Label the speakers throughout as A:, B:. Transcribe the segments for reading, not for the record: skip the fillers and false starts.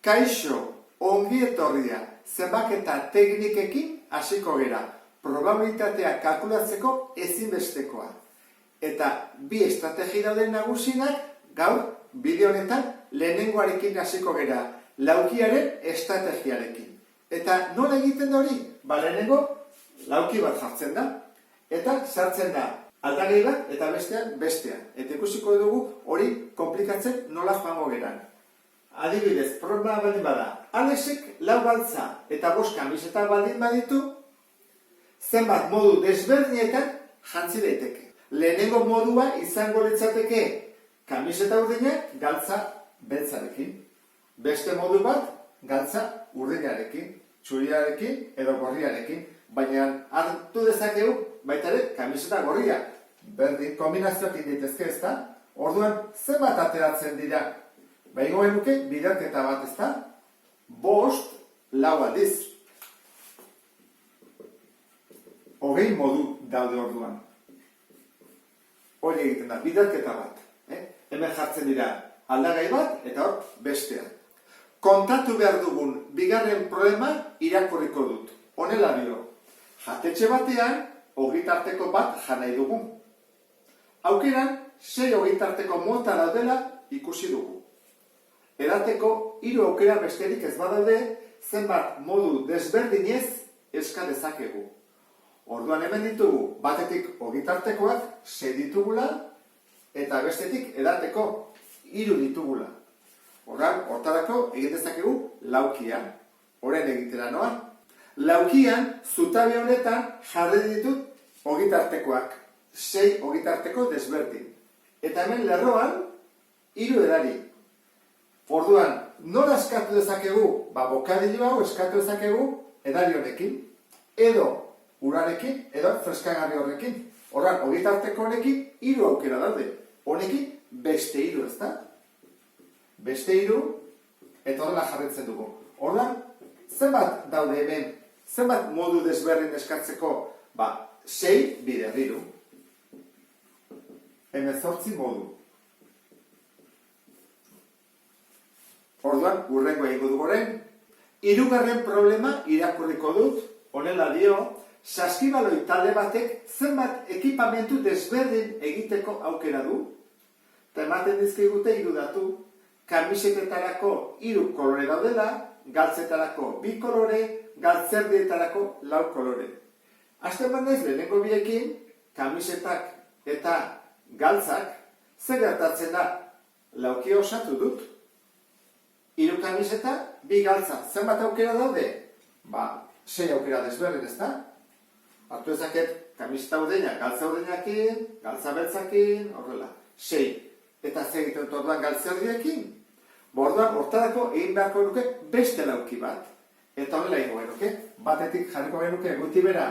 A: Kaixo, ongi etorria, zenbaketa teknikekin hasiko gera, probabilitatea kalkulatzeko ezinbestekoa. Eta bi estrategi dauden nagusienak gaur bideo honetan lehenengoarekin hasiko gera, laukiaren estrategiarekin. Eta nola egiten da hori? Lehenengo lauki bat jartzen da, eta sartzen da aldagai bat eta bestean. Eta ikusiko dugu hori konplikatzen nola joango geran. Adibidez, problema baldin bada, Alexek 4 galtza eta 5 kamiseta baldin baditu, zenbat modu desberdinetan jantzi daiteke. Lehenengo modua izango litzateke kamiseta urdina galtza beltzarekin. Beste modu bat galtza urdinarekin, txuriarekin edo gorriarekin. Baina hartu dezakegu baita ere kamiseta gorria. Berdin kombinazioak daitezke, ezta? Orduan zenbat ateratzen dira? Baina genuke biderketa bat, ezta? 5, 4 aldiz. 20 modu daude orduan. Hori egiten da, biderketa bat. Hemen jartzen dira aldagai bat eta hor bestea. Kontatu behar dugun bigarren problema irakurriko dut. Honela dio. Jatetxe batean, ogitarteko bat janai dugu. Aukeran, 6 ogitarteko mota daudela ikusi dugu. Edateko 3 aukera besterik ez badaude, zenbat modu desberdinez eska dezakegu. Orduan hemen ditugu, batetik ogitartekoak 6 ditugula, eta bestetik edateko 3 ditugula. Hortarako egin dezakegu laukia. Orain egitera noa. Laukian, zutabe honetan jarri ditut ogitartekoak, 6 ogitarteko desberdin. Eta hemen lerroan, 3 edari. Orduan, nola eskatu dezakegu? Bokadillo hau eskatu dezakegu edari honekin, edo urarekin, edo freskagarri horrekin. Orduan, ogitarteko honekin 3 aukera daude. Honekin beste 3, ezta? Beste 3, eta horrela jarritzen dugu. Orduan, zenbat daude hemen? Zenbat modu desberdin eskatzeko? 6 bider 3. 18 modu. Orduan, urrengo egingo dugu orain. 3. problema irakurriko dut, honela dio, saskibaloi talde batek zenbat ekipamentu desberdin egiteko aukera du. Eta ematen dizkigute 3 datu, kamisetetarako 3 kolore daudela, galtzetarako 2 kolore, galtzerdietarako 4 kolore. Hasten bandez, lehenengo biekin, kamisetak eta galtzak, zer gertatzen da? Laukia osatu dut. 3 kamiseta, 2 galtza. Zenbat aukera daude? 6 aukera desberdin, ezta? Hartu ezaket, kamiseta urdina, galtza urdinakin, galtza beltzakin, horrela. 6. Eta zer egiten dut orduan galtzerdiekin? Orduan, hortarako egin beharko genuke beste lauki bat. Eta honela egingo genuke. Batetik jarriko genuke guti bera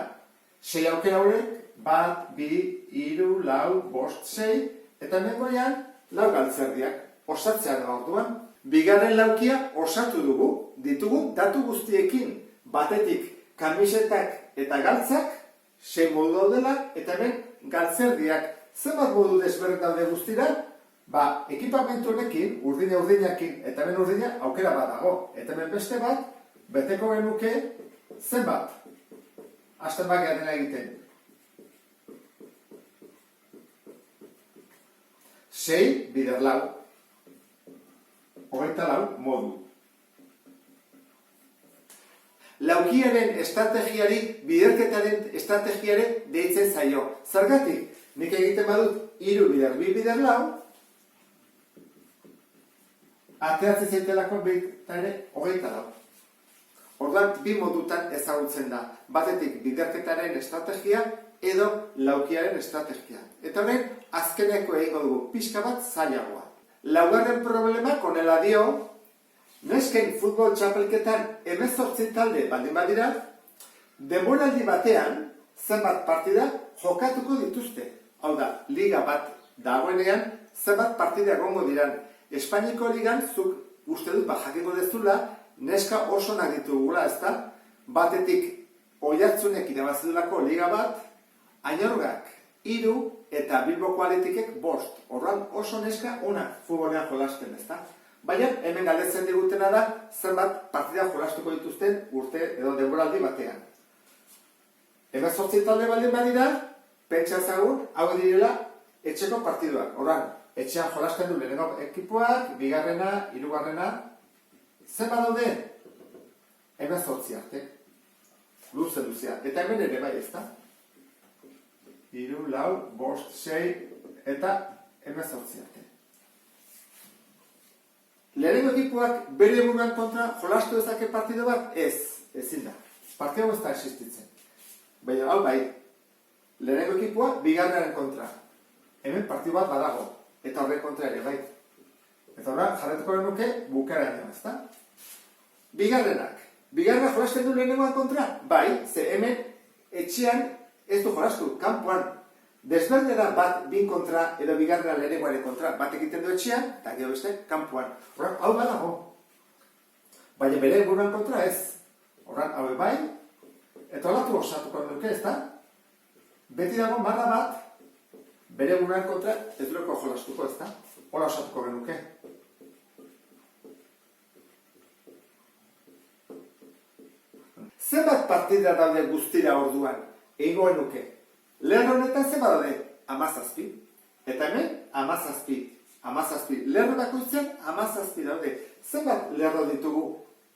A: 6 aukera horrek, 1, 2, 3, 4, 5, 6, eta hemen goian 4 galtzerdiak. Osatzea da orduan. Bigarren laukia osatu dugu, ditugu datu guztiekin. Batetik kamisetak eta galtzak, 6 modu daudela, eta hemen galtzerdiak. Zenbat modu desberdin daude guztira? Ekipamentu honekin, urdinakin, eta hemen urdina aukera bat dago. Eta hemen beste bat, beteko genuke zenbat. Hasten bakia dena egiten. 6 bider 4. 24 modu. Laukiaren estrategiari, biderketaren estrategiare deitzen zaio. Zergatik, nik egiten badut 3 bider 2 bider 4, ateratzen zaitelako eta ere 24. Orduan, 2 modutan ezagutzen da. Batetik biderketaren estrategia edo laukiaren estrategia. Eta horren, azkeneko egingo dugu pixka bat zailagoa. 4. problemak honela dio, nesken futbol txapelketan 18 talde baldin badira, denboraldi batean zenbat partida jokatuko dituzte. Hau da, liga bat dagoenean zenbat partida egongo diran. Espainiko ligan, zuk uste dut jakingo dezula, neska oso onak ditugula, ezta? Batetik oihartzunek irabazidulako liga bat, Ainorgak 3 eta Bilboko Athleticek 5. Orduan oso neska onak futbolean jolasten, ezta? Baina hemen galdetzen digutena da zenbat partida jolastuko dituzten urte edo denboraldi batean. 18 talde baldin badira, pentsa ezagun, hau direla etxeko partiduak. Orduan, etxean jolasten du lehenengo ekipoak, bigarrena, hirugarrena, zenbat daude? 18 arte. Luze luzea. Eta hemen ere bai, ezta? 3, 4, 5, 6 eta 18 arte. Lehenengo ekipoak bere buruan kontra jolastu dezake partidu bat? Ezin da. Partidu ez da existitzen. Baina, hau bai, lehenengo ekipoa bigarrenaren kontra. Hemen partidu bat badago, eta horren kontra ere bai. Eta horra, jarretuko genuke bukaeraino, ezta? Bigarrena jolasten du lehenengoan kontra? Bai, ze hemen etxean ez du jolastu, kanpoan. Desberdera bat bin kontra edo bigarrena lehenengoaren kontra. Bat egiten du etxean, eta gero beste kanpoan. Horra, hau badago. Baina bere buruan kontra ez. Horra, hau bai, eta holatu osatuko duke, ezta? Beti dago marra bat, bere buruan kontra ez dureko jolastuko, ezta? Hola osatuko genuke. Zenbat partida daude guztira orduan? Egingo genuke. Lerro honetan zenbat daude? 17. Eta hemen 17. Lerro bakoitzen 17 daude. Zenbat lerro ditugu?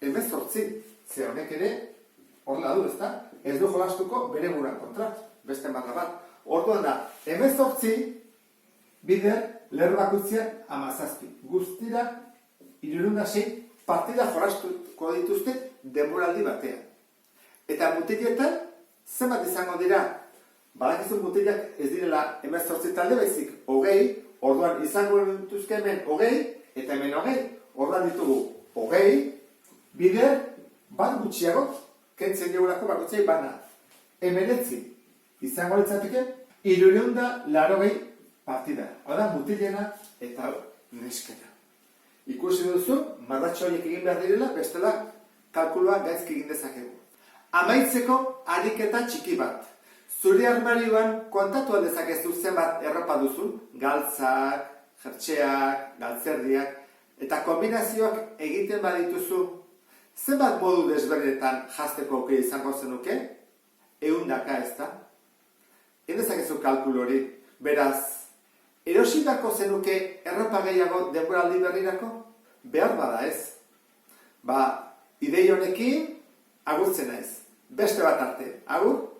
A: 18. Ze honek ere horrela du, ezta? Ez du jolastuko bere buruan kontra. Beste marra bat. Orduan da, 18 bider lerro bakoitzen 17. Guztira 306 partida jolastuko dituzte denboraldi batean. Eta mutiletan, zenbat izango dira? Badakizu mutilak ez direla 18 talde baizik, 20, orduan izango dituzke hemen 20, eta hemen 20. Orduan ditugu 20, bider, bat gutxiago, kentzen diogulako bakoitzai bana. 19, izango litzateke, 380 partida. Hau da, mutilena eta neskena. Ikusi duzu, marratxo horiek egin behar direla, bestela kalkulua gaizki egin dezakegu. Amaitzeko ariketa txiki bat. Zure armarioan kontatu aldezakezu zenbat erropa duzun, galtzak, jertxeak, galtzerdiak, eta kombinazioak egiten badituzu, zenbat modu desberdetan jazteko aukera izango zenuke? 100 ezta? Endezakezu kalkulu hori. Beraz, erositako zenuke erropa gehiago denboraldi berrirako? Behar bada ez. Idei honekin agurtzen naiz. Beste bat arte. Agur?